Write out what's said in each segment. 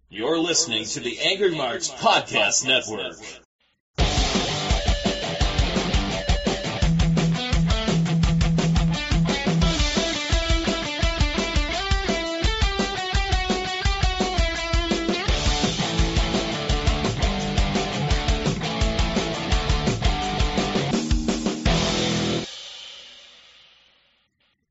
You're listening to the Angry Marks Podcast Network.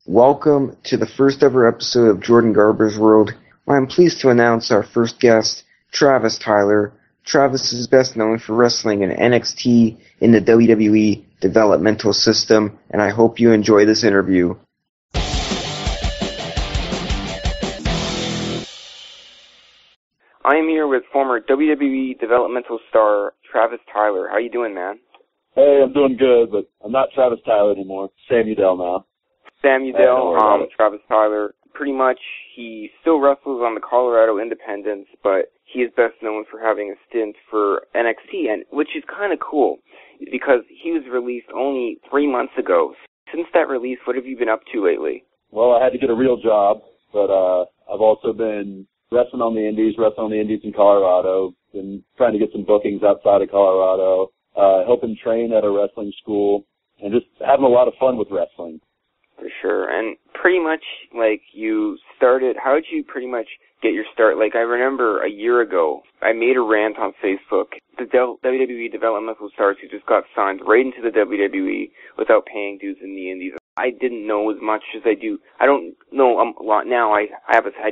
Welcome to the first ever episode of Jordan Garber's World, where I'm pleased to announce our first guest, Travis Tyler. Travis is best known for wrestling in NXT in the WWE developmental system, and I hope you enjoy this interview. I am here with former WWE developmental star Travis Tyler. How you doing, man? Hey, I'm doing good, but I'm not Travis Tyler anymore. Sam Udell now. Sam Udell, Travis Tyler, pretty much he still wrestles on the Colorado Independents, but he is best known for having a stint for NXT, and which is kind of cool because he was released only 3 months ago. Since that release, what have you been up to lately? Well, I had to get a real job, but I've also been wrestling on the indies in Colorado, been trying to get some bookings outside of Colorado, helping train at a wrestling school, and just having a lot of fun with wrestling. For sure. And pretty much, like, you started, how did you pretty much get your start? Like, I remember a year ago, I made a rant on Facebook. The WWE developmental stars who just got signed right into the WWE without paying dues in the indies. I didn't know as much as I do. I don't know a lot now. I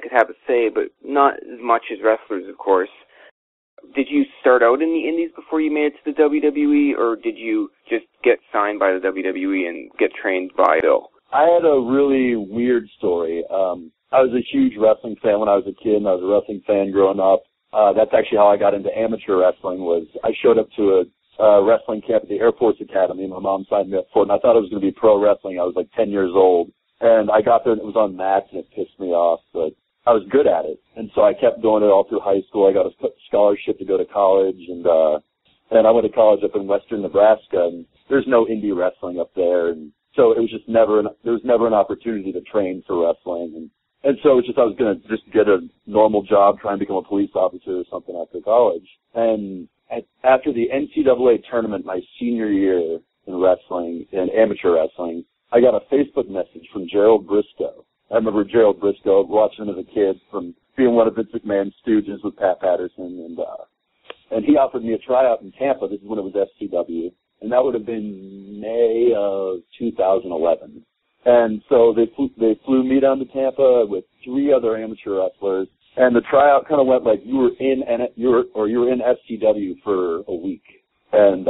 could have a say, but not as much as wrestlers, of course. Did you start out in the indies before you made it to the WWE, or did you just get signed by the WWE and get trained by Bill? I had a really weird story. I was a huge wrestling fan when I was a kid, and I was a wrestling fan growing up. That's actually how I got into amateur wrestling. Was I showed up to a wrestling camp at the Air Force Academy. My mom signed me up for it, and I thought it was going to be pro wrestling. I was like 10 years old, and I got there, and it was on mats, and it pissed me off, but I was good at it, and so I kept doing it all through high school. I got a scholarship to go to college, and I went to college up in western Nebraska, and there's no indie wrestling up there, and so it was just there was never an opportunity to train for wrestling. And so it was just, I was going to just get a normal job, try and become a police officer or something after college. And after the NCAA tournament my senior year in wrestling, in amateur wrestling, I got a Facebook message from Gerald Briscoe. I remember Gerald Briscoe, watching him as a kid from being one of Vince McMahon's stooges with Pat Patterson. And he offered me a tryout in Tampa. This is when it was FCW. And that would have been May of 2011. And so they flew me down to Tampa with 3 other amateur wrestlers. And the tryout kind of went like you were in FCW for a week. And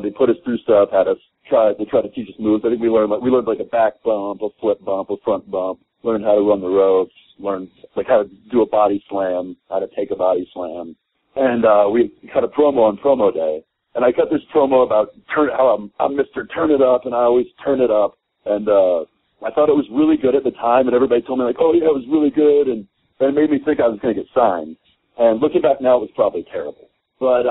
they put us through stuff, they tried to teach us moves. I think we learned like a back bump, a flip bump, a front bump, learned how to run the ropes, learned like how to do a body slam, how to take a body slam. And we cut a promo on promo day. And I cut this promo about how I'm Mr. Turn It Up, and I always turn it up. And I thought it was really good at the time, and everybody told me, like, oh, yeah, it was really good. And it made me think I was going to get signed. And looking back now, it was probably terrible. But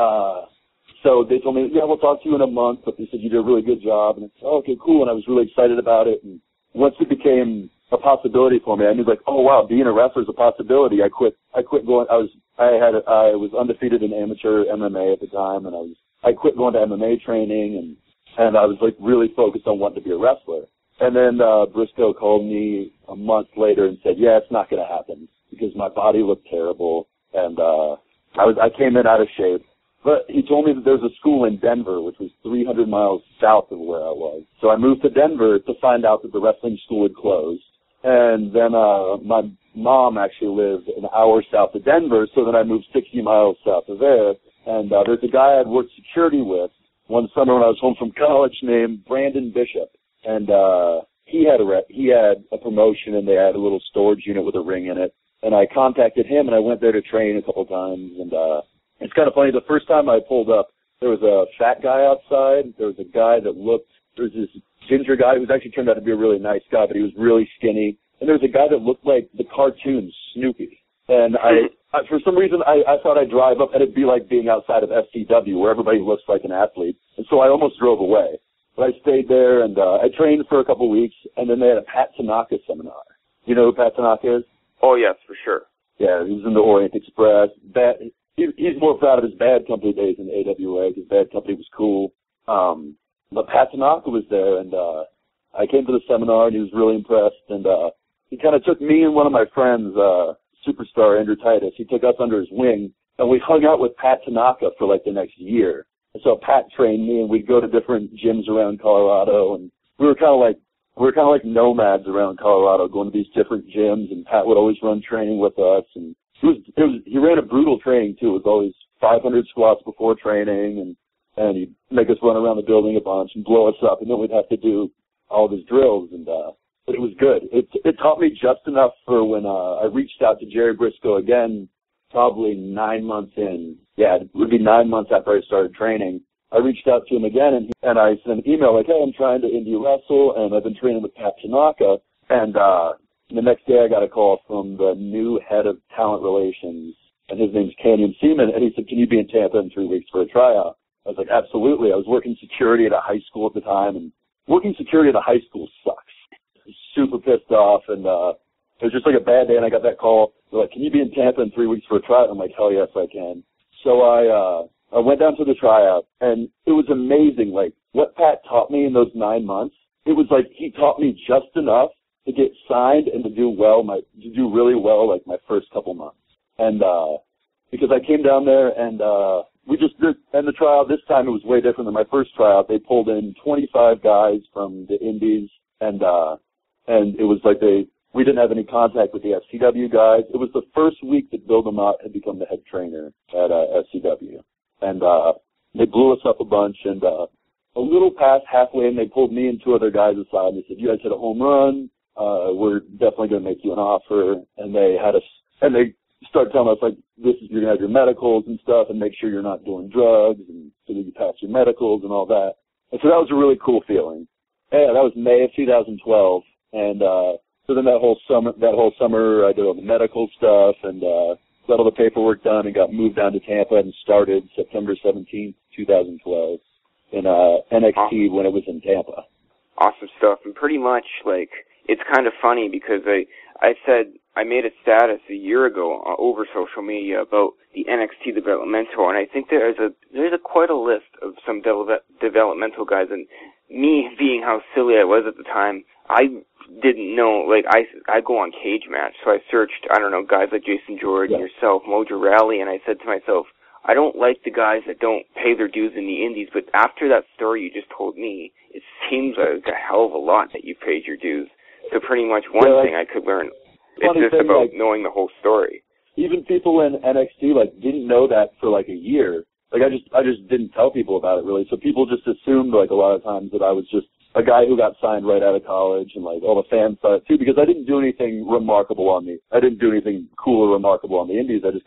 so they told me, yeah, we'll talk to you in a month. But they said, you did a really good job. And I said, oh, okay, cool. And I was really excited about it. And once it became a possibility for me, I knew, like, oh, wow, being a wrestler is a possibility. I quit going. I was undefeated in amateur MMA at the time, and I quit going to MMA training, and I was like really focused on wanting to be a wrestler. And then Briscoe called me a month later and said, yeah, it's not going to happen because my body looked terrible, and I came in out of shape. But he told me that there was a school in Denver, which was 300 miles south of where I was. So I moved to Denver to find out that the wrestling school had closed. And then my mom actually lived an hour south of Denver, so then I moved 60 miles south of there. And there's a guy I'd worked security with one summer when I was home from college named Brandon Bishop. And he had a promotion, and they had a little storage unit with a ring in it. And I contacted him, and I went there to train a couple times. And it's kind of funny. The first time I pulled up, there was a fat guy outside. There was a guy that there was this ginger guy who was actually turned out to be a really nice guy, but he was really skinny. And there was a guy that looked like the cartoon Snoopy. And I for some reason, I thought I'd drive up and it'd be like being outside of FCW where everybody looks like an athlete. And so I almost drove away. But I stayed there and I trained for a couple of weeks, and then they had a Pat Tanaka seminar. You know who Pat Tanaka is? Oh, yes, for sure. Yeah, he was in the Orient Express. He's more proud of his Bad Company days in AWA because Bad Company was cool. But Pat Tanaka was there, and I came to the seminar, and he was really impressed. And he kind of took me and one of my friends, superstar Andrew Titus. He took us under his wing, and we hung out with Pat Tanaka for like the next year. And so Pat trained me, and we'd go to different gyms around Colorado, and we were kind of like nomads around Colorado, going to these different gyms. And Pat would always run training with us, and he ran a brutal training too. It was always 500 squats before training, and he'd make us run around the building a bunch and blow us up, and then we'd have to do all of his drills. And but it was good. It taught me just enough for when I reached out to Jerry Briscoe again, probably 9 months in. Yeah, it would be 9 months after I started training. I reached out to him again, and I sent an email like, hey, I'm trying to indie wrestle, and I've been training with Pat Tanaka. And the next day I got a call from the new head of talent relations, and his name's Canyon Seaman, and he said, can you be in Tampa in 3 weeks for a tryout? I was like, absolutely. I was working security at a high school at the time, and working security at a high school sucks. I was super pissed off, and it was just like a bad day, and I got that call. They're like, can you be in Tampa in 3 weeks for a tryout? I'm like, hell yes, I can. So I went down to the tryout, and it was amazing. Like, what Pat taught me in those 9 months, it was like he taught me just enough to get signed and to do really well, like my first couple months. And because I came down there, and we just did, and the tryout this time it was way different than my first tryout. They pulled in 25 guys from the Indies, and it was like we didn't have any contact with the FCW guys. It was the first week that Bill DeMott had become the head trainer at FCW. And they blew us up a bunch, and a little past halfway in, they pulled me and 2 other guys aside, and they said, you guys hit a home run. We're definitely going to make you an offer. And they started telling us, like, you're going to have your medicals and stuff, and make sure you're not doing drugs, and so that you pass your medicals and all that. And so that was a really cool feeling. Yeah, that was May of 2012. And so then that whole summer I did all the medical stuff and got all the paperwork done and got moved down to Tampa and started September 17th, 2012 in NXT when it was in Tampa. Awesome stuff. And pretty much, like, it's kind of funny because I said I made a status a year ago over social media about the NXT developmental, and I think there's quite a list of some developmental guys, and me being how silly I was at the time, I didn't know, like, I go on Cage Match, so I searched, I don't know, guys like Jason Jordan, yourself, Mojo Raleigh, and I said to myself, I don't like the guys that don't pay their dues in the indies, but after that story you just told me, it seems like a hell of a lot that you paid your dues. So pretty much one thing I could learn, it's just about knowing the whole story. Even people in NXT, like, didn't know that for, like, a year. Like, I just didn't tell people about it, really. So people just assumed, like, a lot of times that I was just a guy who got signed right out of college, and, like, all the fans thought it, too, because I didn't do anything remarkable I didn't do anything cool or remarkable on the indies. I just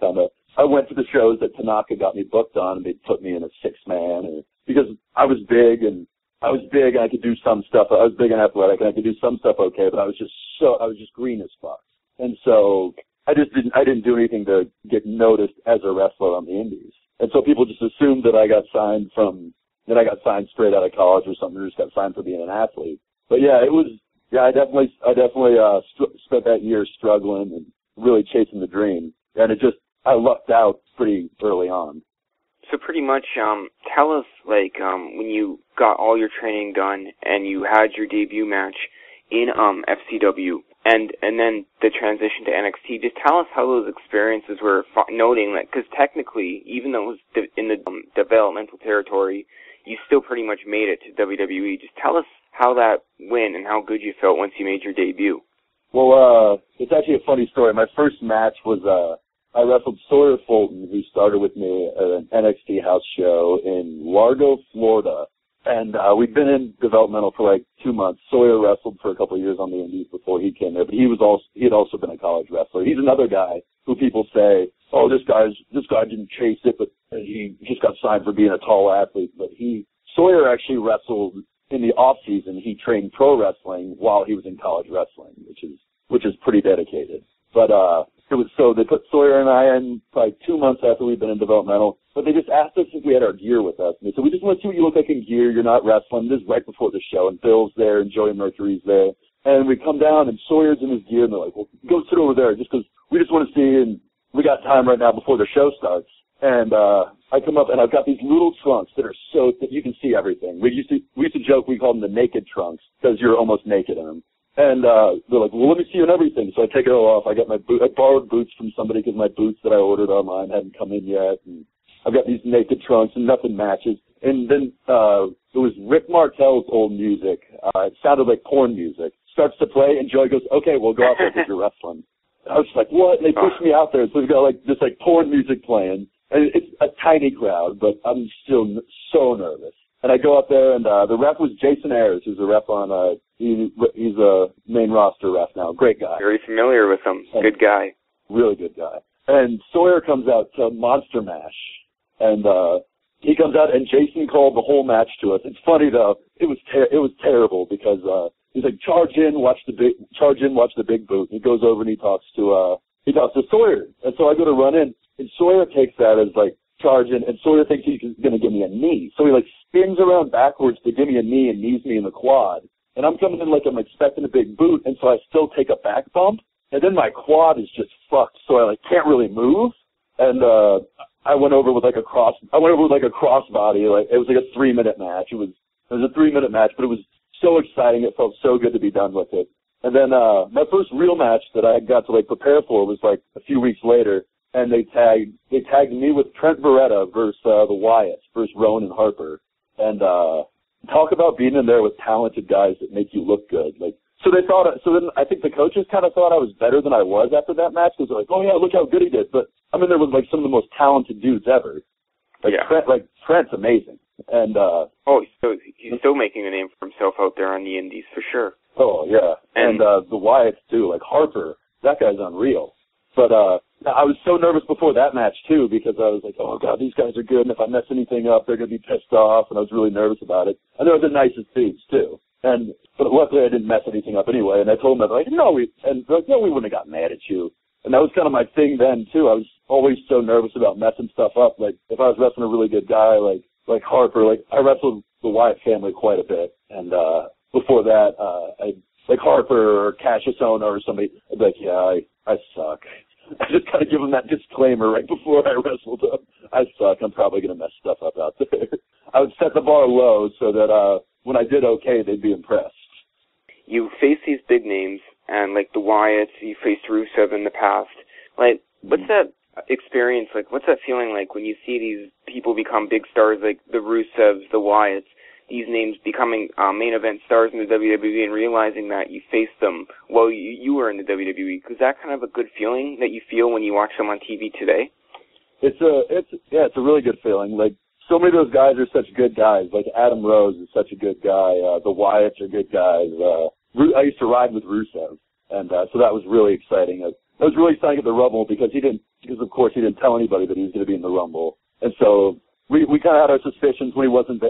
I went to the shows that Tanaka got me booked on, and they put me in a 6-man, because I was big, and I could do some stuff. I was big and athletic, and I could do some stuff okay, but I was just green as fuck. And so I didn't do anything to get noticed as a wrestler on the indies. And so people just assumed that I got signed straight out of college or something, or just got signed for being an athlete. But yeah, I definitely spent that year struggling and really chasing the dream. And I lucked out pretty early on. So pretty much, tell us, like, when you got all your training done and you had your debut match in FCW, and then the transition to NXT, just tell us how those experiences were, noting that, because technically, even though it was in the developmental territory, you still pretty much made it to WWE. Just tell us how that went and how good you felt once you made your debut. Well, it's actually a funny story. My first match was, I wrestled Sawyer Fulton, who started with me at an NXT house show in Largo, Florida. And we'd been in developmental for like 2 months. Sawyer wrestled for a couple of years on the indies before he came there, but he had also been a college wrestler. He's another guy who people say, oh, this guy didn't chase it, but he just got signed for being a tall athlete. But Sawyer actually wrestled in the off season. He trained pro wrestling while he was in college wrestling, which is pretty dedicated. But they put Sawyer and I in probably 2 months after we'd been in developmental, but they just asked us if we had our gear with us. And they said, we just want to see what you look like in gear. You're not wrestling. This is right before the show, and Bill's there, and Joey Mercury's there. And we come down, and Sawyer's in his gear, and they're like, well, go sit over there, just because we just want to see, and we got time right now before the show starts. And I come up, and I've got these little trunks that are so that you can see everything. We used to joke, we called them the naked trunks, because you're almost naked in them. And they're like, well, let me see you in everything. So I take it all off. I got my I borrowed boots from somebody because my boots that I ordered online hadn't come in yet. And I've got these naked trunks, and nothing matches. And then it was Rick Martel's old music. It sounded like porn music. Starts to play, and Joey goes, okay, we'll go out there because you're wrestling. I was just like, what? And they pushed me out there. So we've got like this like porn music playing. And it's a tiny crowd, but I'm still so nervous. And I go up there, and the ref was Jason Ayers, who's a ref on, he's a main roster ref now. Great guy. Very familiar with him. Good guy. Really good guy. And Sawyer comes out to Monster Mash, and he comes out, and Jason called the whole match to us. It's funny though. It was terrible because he's like, charge in, watch the big boot. And he goes over and he talks to Sawyer. And so I go to run in, and Sawyer takes that as like charge in, and Sawyer thinks he's going to give me a knee. So he like spins around backwards to give me a knee and knees me in the quad. And I'm coming in like I'm expecting a big boot, and so I still take a back bump. And then my quad is just fucked, so I like can't really move. And I went over with like a crossbody. Like it was like a 3-minute match. It was a 3-minute match, but it was so exciting. It felt so good to be done with it. And then my first real match that I got to like prepare for was like a few weeks later, and they tagged me with Trent Beretta versus the Wyatts versus Rowan and Harper. And talk about being in there with talented guys that make you look good. Like so then I think the coaches kind of thought I was better than I was after that match because they're like, oh yeah, look how good he did. But I'm in there with like some of the most talented dudes ever. Trent's amazing. And he's still making a name for himself out there on the indies for sure. Oh yeah. And the Wyatts too, like Harper, that guy's unreal. But I was so nervous before that match too because I was like, oh god, these guys are good, and if I mess anything up, they're gonna be pissed off, and I was really nervous about it. And they were the nicest dudes too. But luckily I didn't mess anything up anyway, and I told them, like, no, we wouldn't have got mad at you. And that was kind of my thing then too. I was always so nervous about messing stuff up. Like if I was wrestling a really good guy like Harper, like I wrestled the Wyatt family quite a bit, and before that, like Harper or Cassius Ohno or somebody, I'd be like, yeah, I suck. I just kind of give them that disclaimer right before I wrestled them. I suck. I'm probably going to mess stuff up out there. I would set the bar low so that when I did okay, they'd be impressed. You face these big names, and like the Wyatts, you faced Rusev in the past. Like, what's that experience like? What's that feeling like when you see these people become big stars, like the Rusevs, the Wyatts, these names becoming main event stars in the WWE and realizing that you faced them while you were in the WWE? Is that kind of a good feeling that you feel when you watch them on TV today? It's a really good feeling. Like, so many of those guys are such good guys. Like, Adam Rose is such a good guy. The Wyatts are good guys. I used to ride with Rusev, and so that was really exciting. That was really exciting at the Rumble because of course he didn't tell anybody that he was going to be in the Rumble. And so we kind of had our suspicions when he wasn't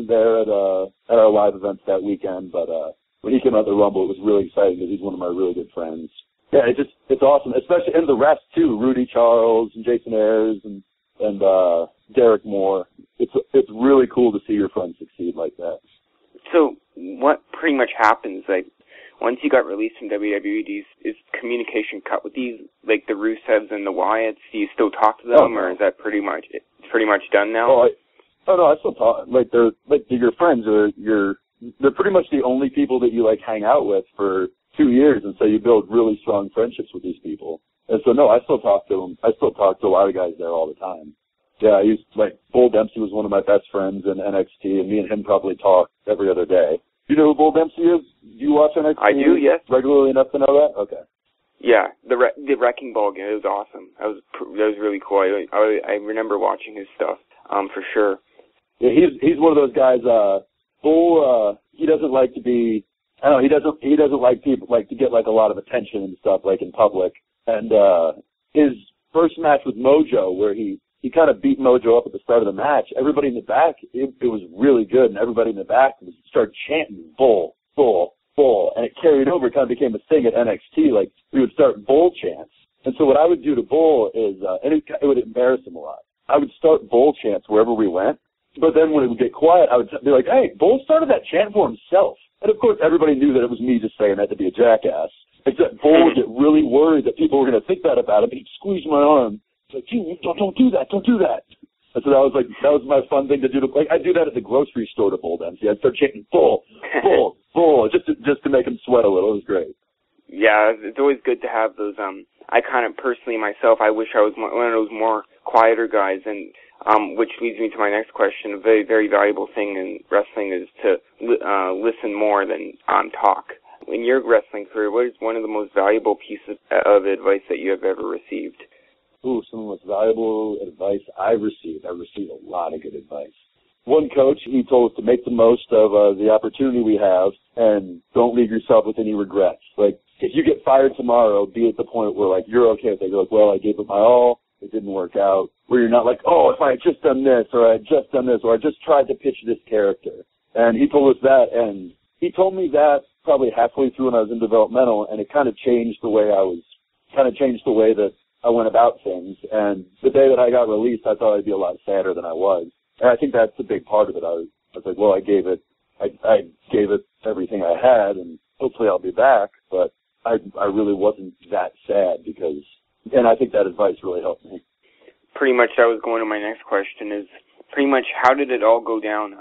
there at our live events that weekend, but when he came out of the Rumble, it was really exciting because he's one of my really good friends. Yeah, it's awesome, especially, and the rest too, Rudy Charles and Jason Ayers and Derek Moore. It's really cool to see your friends succeed like that. So what pretty much happens, like, once you got released from WWE, is communication cut with these, like the Rusevs and the Wyatts? Do you still talk to them, or is that pretty much done now? No, I still talk. Like they're your friends. They're pretty much the only people that you like hang out with for 2 years, and so you build really strong friendships with these people. And so no, I still talk to them. I still talk to a lot of guys there all the time. Yeah, Bull Dempsey was one of my best friends in NXT, and me and him probably talk every other day. You know who Bull Dempsey is? Do you watch NXT? I do, yes. Regularly enough to know that? Okay. Yeah, the Wrecking Ball game, it was awesome. That was really cool. I remember watching his stuff, for sure. Yeah, he's one of those guys. Bull, he doesn't like to be. I don't know. He doesn't like people to get like a lot of attention and stuff like in public. And his first match with Mojo, where he kind of beat Mojo up at the start of the match. Everybody in the back, it was really good, and everybody in the back started chanting Bull, Bull, Bull, and it carried over. It kind of became a thing at NXT. Like, we would start Bull chants. And so what I would do to Bull is, and it would embarrass him a lot, I would start Bull chants wherever we went, but then when it would get quiet, I would be like, hey, Bull started that chant for himself. And, of course, everybody knew that it was me just saying that to be a jackass. Except Bull would get really worried that people were going to think that about him. He'd squeeze my arm. He's like, don't do that. Don't do that. And so that was my fun thing to do. I do that at the grocery store to Bull then. See, I'd start chanting, Bull, Bull, Bull, just to make him sweat a little. It was great. Yeah, it's always good to have those. I kind of personally myself, I wish I was one of those more quieter guys, and which leads me to my next question. A very, very valuable thing in wrestling is to listen more than talk. In your wrestling career, what is one of the most valuable pieces of advice that you have ever received? Ooh, some of the most valuable advice I've received. I've received a lot of good advice. One coach, he told us to make the most of the opportunity we have and don't leave yourself with any regrets. Like, if you get fired tomorrow, be at the point where, like, you're okay with it. You're like, well, I gave it my all. It didn't work out. Where you're not like, oh, if I had just done this, or I had just done this, or I just tried to pitch this character. And he told us that, and he told me that probably halfway through when I was in developmental, and it kind of changed the way that I went about things. And the day that I got released, I thought I'd be a lot sadder than I was. And I think that's a big part of it. I was like, well, I gave it everything I had, and hopefully I'll be back. But I really wasn't that sad and I think that advice really helped me. Pretty much that was going to my next question is pretty much how did it all go down?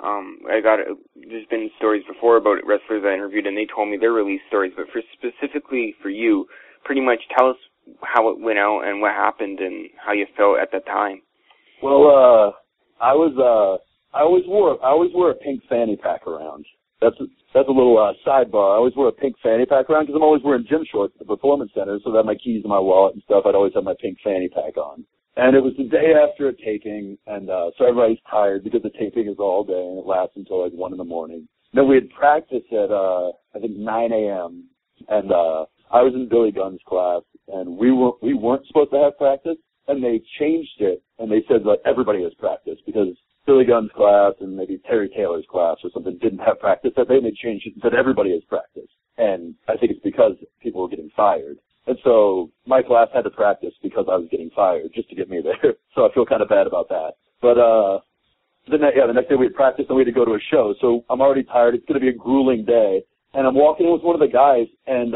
There's been stories before about wrestlers I interviewed, and they told me their release stories, but specifically for you, pretty much tell us how it went out and what happened and how you felt at that time. Well, I always wore a pink fanny pack around. That's a little sidebar. I always wear a pink fanny pack around because I'm always wearing gym shorts at the performance center, so that my keys and my wallet and stuff, I'd always have my pink fanny pack on. And it was the day after a taping, and so everybody's tired because the taping is all day and it lasts until like 1 a.m. Then we had practice at I think 9 a.m. and I was in Billy Gunn's class, and we weren't supposed to have practice, and they changed it, and they said like everybody has practice because Billy Gunn's class and maybe Terry Taylor's class or something didn't have practice that day, and they changed it and said everybody has practice. And I think it's because people were getting fired. And so my class had to practice because I was getting fired just to get me there. So I feel kind of bad about that. But the next day we had practice and we had to go to a show. So I'm already tired. It's going to be a grueling day. And I'm walking in with one of the guys, and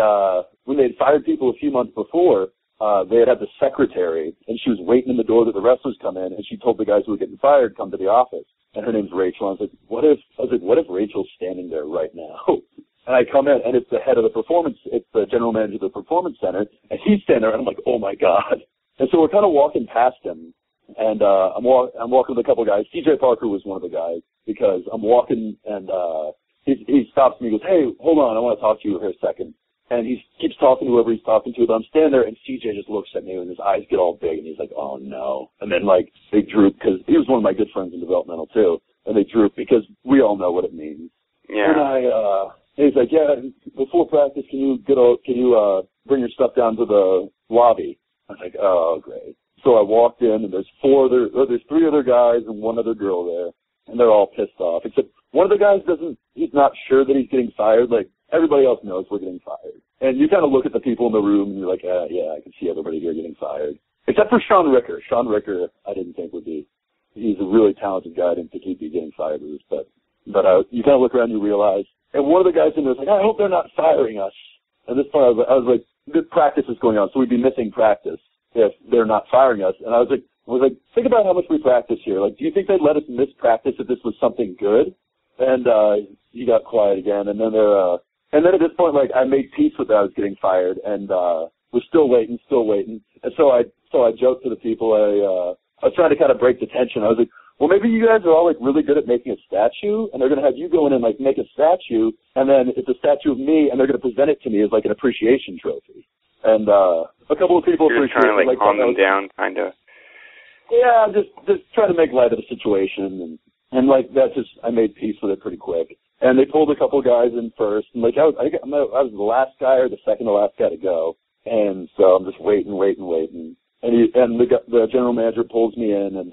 when they had fired people a few months before, they had the secretary, and she was waiting in the door that the wrestlers come in, and she told the guys who were getting fired, come to the office. And her name's Rachel. And I was like, what if Rachel's standing there right now? And I come in, and it's the head of it's the general manager of the performance center, and he's standing there, and I'm like, oh my God. And so we're kind of walking past him, and I'm walking with a couple of guys. CJ Parker was one of the guys, because I'm walking, and he stops me and goes, hey, hold on, I want to talk to you here a second. And he keeps talking to whoever he's talking to, but I'm standing there, and CJ just looks at me, and his eyes get all big, and he's like, oh, no. And then, like, they droop, because he was one of my good friends in developmental, too. And they droop, because we all know what it means. Yeah. And he's like, yeah, before practice, can you bring your stuff down to the lobby? I was like, oh, great. So I walked in, and there's 3 other guys and 1 other girl there, and they're all pissed off. Except one of the guys he's not sure that he's getting fired. Like, everybody else knows we're getting fired. And you kind of look at the people in the room, and you're like, yeah, I can see everybody here getting fired. Except for Sean Ricker. Sean Ricker, I didn't think would be. He's a really talented guy. I didn't think he'd be getting fired with this. But you kind of look around and you realize. And one of the guys in there was like, I hope they're not firing us. At this point, I was like, the practice is going on, so we'd be missing practice if they're not firing us. And I was like, think about how much we practice here. Like, do you think they'd let us miss practice if this was something good? And he got quiet again. And then at this point, like, I made peace with that I was getting fired, and we're still waiting. And so I joked to the people. I was trying to kind of break the tension. I was like, well, maybe you guys are all, like, really good at making a statue, and they're going to have you go in and, like, make a statue, and then it's a statue of me, and they're going to present it to me as, like, an appreciation trophy. And a couple of people appreciate it. You're trying to, like, calm them down, kind of. Yeah, I'm just trying to make light of the situation, and like, I made peace with it pretty quick. And they pulled a couple of guys in first, and like I was the last guy or the second to last guy to go, and so I'm just waiting. And the general manager pulls me in, and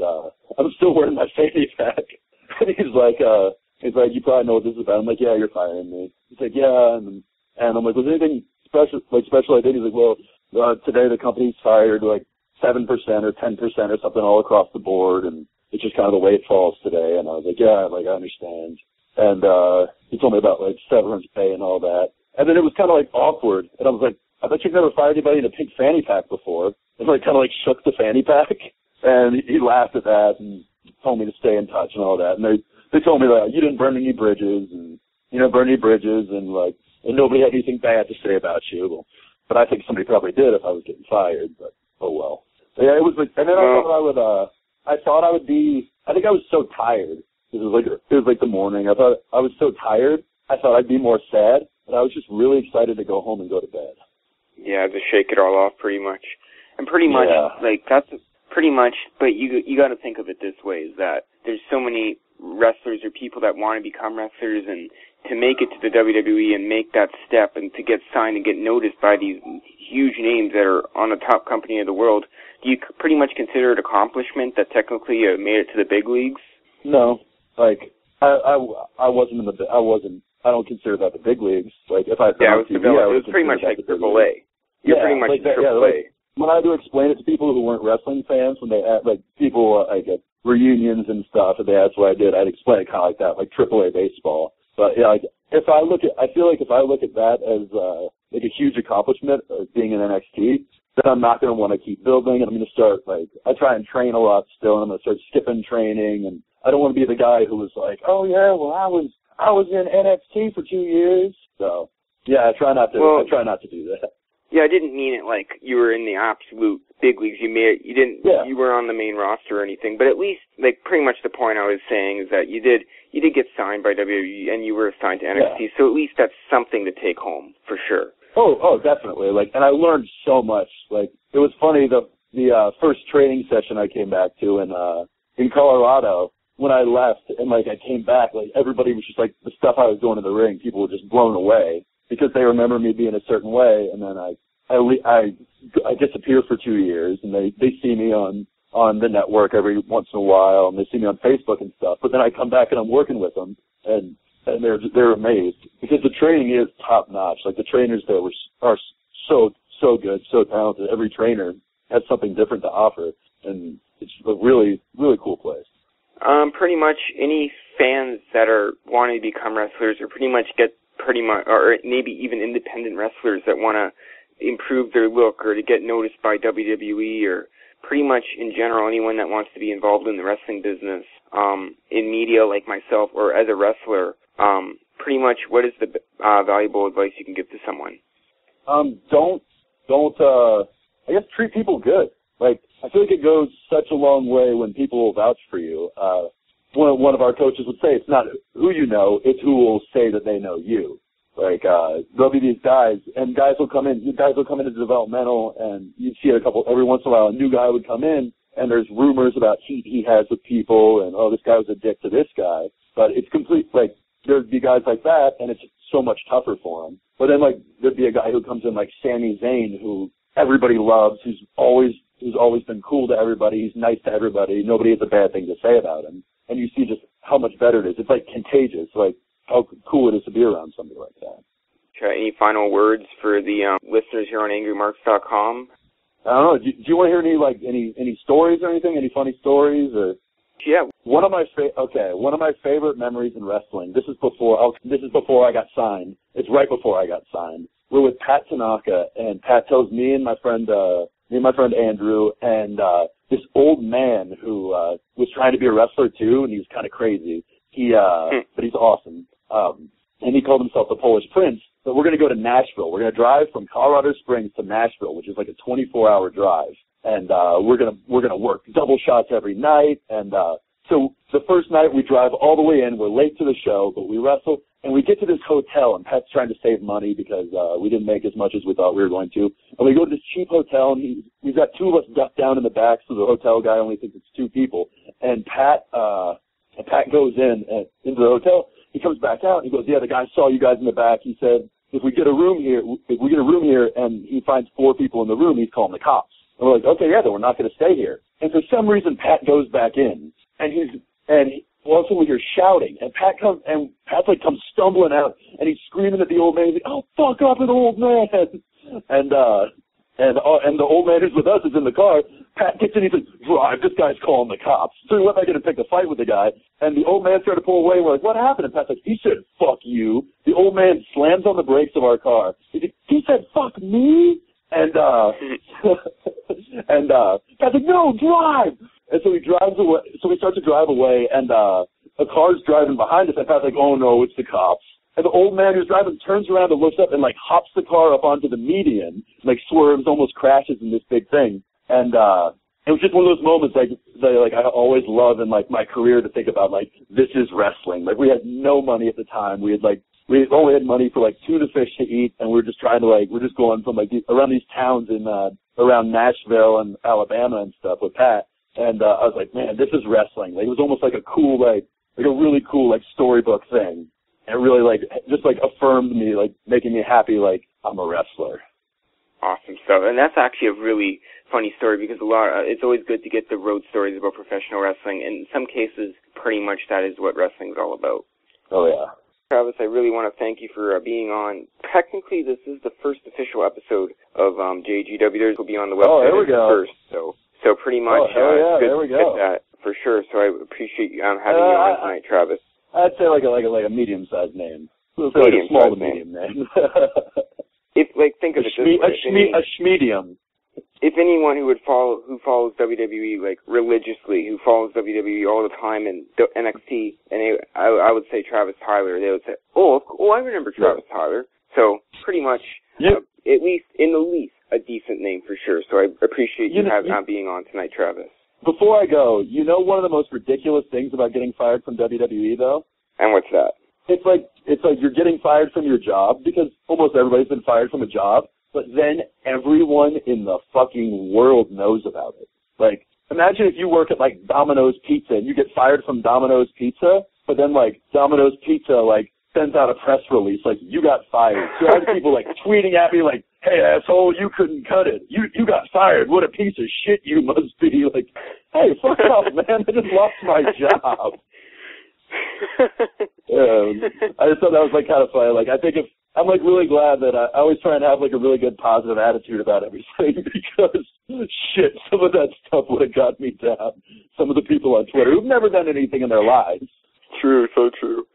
I'm still wearing my fanny pack. And he's like, you probably know what this is about. I'm like, yeah, you're firing me. He's like, yeah, and I'm like, was there anything special I did? He's like, well, today the company's fired like 7% or 10% or something all across the board, and it's just kind of the way it falls today. And I was like, yeah, like I understand. And he told me about, like, severance pay and all that. And then it was kind of, like, awkward. And I was like, I bet you've never fired anybody in a pink fanny pack before. And like, kind of, like, shook the fanny pack. And he laughed at that and told me to stay in touch and all that. And they told me that you didn't burn any bridges and, like, and nobody had anything bad to say about you. But I think somebody probably did if I was getting fired, but oh well. But yeah, it was like, and then I thought I would be, I think I was so tired. It was like the morning. I thought I was so tired. I thought I'd be more sad, but I was just really excited to go home and go to bed. Yeah, to shake it all off pretty much. And pretty much, like, that's pretty much, but you got to think of it this way, is that there's so many wrestlers or people that want to become wrestlers, and to make it to the WWE and make that step and to get signed and get noticed by these huge names that are on the top company of the world, do you pretty much consider it an accomplishment that technically you made it to the big leagues? No, like I don't consider that the big leagues. Like if I it was pretty much like AAA. You're pretty much AAA. When I do explain it to people who weren't wrestling fans, when they like people like at reunions and stuff, and they ask what I did, I'd explain it kind of like that, like AAA baseball. But yeah, like, I feel like if I look at that as like a huge accomplishment of being in NXT, then I'm not going to want to keep building, and I'm going to start I try and train a lot still, and I'm going to start skipping training, and I don't want to be the guy who was like, oh yeah, well I was in NXT for 2 years. So yeah, I try not to do that. Yeah, I didn't mean it like you were in the absolute big leagues. You were on the main roster or anything, but at least, like, pretty much the point I was saying is that you did get signed by WWE and you were assigned to NXT, so at least that's something to take home for sure. Oh, definitely. Like, and I learned so much. Like, it was funny, the first training session I came back to in Colorado, when I left and like I came back, like everybody was just like, the stuff I was doing in the ring, people were just blown away, because they remember me being a certain way, and then I disappear for 2 years, and they see me on the network every once in a while, and they see me on Facebook and stuff. But then I come back and I'm working with them, and they're amazed, because the training is top notch. Like the trainers there are so good, so talented. Every trainer has something different to offer, and it's a really, really cool place. Pretty much any fans that are wanting to become wrestlers, or or maybe even independent wrestlers that want to improve their look or to get noticed by WWE, or pretty much in general anyone that wants to be involved in the wrestling business, in media like myself or as a wrestler, pretty much what is the valuable advice you can give to someone? I guess treat people good. Like, I feel like it goes such a long way when people will vouch for you. One of our coaches would say, it's not who you know, it's who will say that they know you. Like, there'll be these guys, and guys will come into developmental, and you'd see it every once in a while, a new guy would come in, and there's rumors about heat he has with people, and, oh, this guy was a dick to this guy. But it's like, there'd be guys like that, and it's so much tougher for them. But then, like, there'd be a guy who comes in like Sami Zayn, who everybody loves, who's always been cool to everybody, he's nice to everybody, nobody has a bad thing to say about him. And you see just how much better it is. It's like contagious, like how cool it is to be around somebody like that. Okay, any final words for the listeners here on AngryMarks.com? I don't know. Do you want to hear any stories or anything? Any funny stories or? Yeah. One of my favorite memories in wrestling. This is before I got signed. It's right before I got signed. We're with Pat Tanaka, and Pat tells me and my friend Andrew, and this old man who was trying to be a wrestler too, and he was kind of crazy. But he's awesome. And he called himself the Polish Prince. But we're going to go to Nashville. We're going to drive from Colorado Springs to Nashville, which is like a 24-hour drive. And we're going to work double shots every night. And so the first night we drive all the way in. We're late to the show, but we wrestle. And we get to this hotel, and Pat's trying to save money because we didn't make as much as we thought we were going to. And we go to this cheap hotel, and we've got two of us ducked down in the back, so the hotel guy only thinks it's two people. And Pat goes into the hotel. He comes back out, and he goes, yeah, the guy saw you guys in the back. He said, if we get a room here, and he finds 4 people in the room, he's calling the cops. And we're like, okay, yeah, then we're not going to stay here. And for some reason, Pat goes back in, and also we hear shouting, and Pat's like comes stumbling out, and he's screaming at the old man. He's like, oh, fuck up an old man. And And the old man who's with us is in the car. Pat gets in, he says, drive, this guy's calling the cops. So we went back in and picked a fight with the guy, and the old man started to pull away, and we're like, what happened? And Pat's like, he said, fuck you. The old man slams on the brakes of our car. He said, fuck me? And Pat's like, no, drive! And so he drives away, so we start to drive away, and a car's driving behind us, and Pat's like, oh no, it's the cops. And the old man who's driving turns around and looks up and, like, hops the car up onto the median, like, swerves, almost crashes in this big thing. And it was just one of those moments, like, that, like, I always love in, like, my career to think about, like, this is wrestling. Like, we had no money at the time. We only had money for, like, tuna fish to eat, and we're just trying to, like, we're just going from, like, around these towns in, around Nashville and Alabama and stuff with Pat. And I was like, man, this is wrestling. Like, it was almost like a cool, like a really cool, like, storybook thing. It really, like, just, like, affirmed me, like, making me happy, like, I'm a wrestler. Awesome stuff. And that's actually a really funny story because it's always good to get the road stories about professional wrestling. And in some cases, pretty much that is what wrestling's all about. Oh, yeah. Travis, I really want to thank you for being on. Technically, this is the first official episode of JGW. This will be on the website there we go. first. So pretty much, yeah, good there we to go. get that for sure. So I appreciate you having you on tonight, Travis. I'd say like a medium-sized name. Let's say like a small to medium name. Think of it this way. A schmedium. If anyone who follows WWE like religiously, who follows WWE all the time and NXT, and I would say Travis Tyler, they would say, oh, I remember Travis Tyler. So pretty much, at least in the least, a decent name for sure. So I appreciate you being on tonight, Travis. Before I go, you know one of the most ridiculous things about getting fired from WWE, though? And what's that? It's like you're getting fired from your job, because almost everybody's been fired from a job, but then everyone in the fucking world knows about it. Like, imagine if you work at, like, Domino's Pizza, and you get fired from Domino's Pizza, but then, like, Domino's Pizza, like, sends out a press release, like, you got fired. So I have people, like, tweeting at me, like, hey, asshole, you couldn't cut it. You got fired. What a piece of shit you must be. Like, hey, fuck off, man. I just lost my job. I just thought that was, like, kind of funny. Like, I think I'm, like, really glad that I always try and have, like, a really good positive attitude about everything because, shit, some of that stuff would have got me down. Some of the people on Twitter who've never done anything in their lives. True, so true.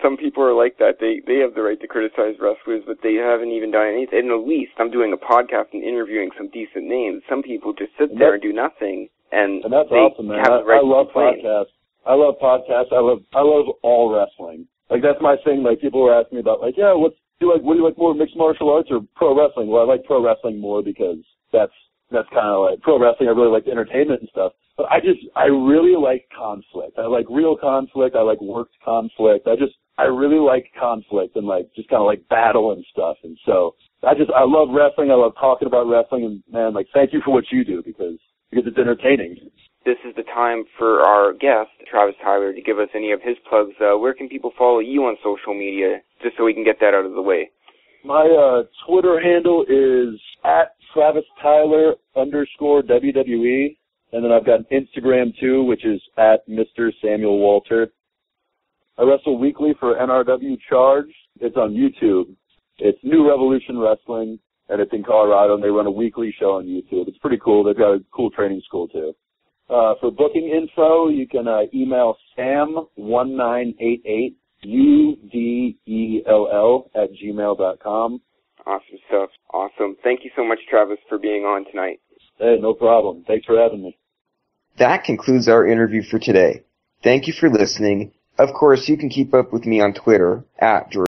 Some people are like that. They have the right to criticize wrestlers, but they haven't even done anything. And at least I'm doing a podcast and interviewing some decent names. Some people just sit there and do nothing. And that's awesome, man. I love podcasts. I love podcasts. I love all wrestling. Like, that's my thing. Like, people were asking me about, like, yeah, what do you like more, mixed martial arts or pro wrestling? Well, I like pro wrestling more because that's kind of like pro wrestling. I really like the entertainment and stuff. But I really like conflict. I like real conflict. I like worked conflict. I really like conflict and, like, just kind of like battle and stuff. And so I love wrestling. I love talking about wrestling. And, man, like, thank you for what you do because it's entertaining. This is the time for our guest, Travis Tyler, to give us any of his plugs. Where can people follow you on social media, just so we can get that out of the way? My Twitter handle is @TravisTyler_WWE. And then I've got an Instagram, too, which is @Mr. Samuel Walter. I wrestle weekly for NRW Charge. It's on YouTube. It's New Revolution Wrestling, and it's in Colorado, and they run a weekly show on YouTube. It's pretty cool. They've got a cool training school, too. For booking info, you can email sam1988, UDELL @gmail.com. Awesome stuff. Awesome. Thank you so much, Travis, for being on tonight. Hey, no problem. Thanks for having me. That concludes our interview for today. Thank you for listening. Of course, you can keep up with me on Twitter @George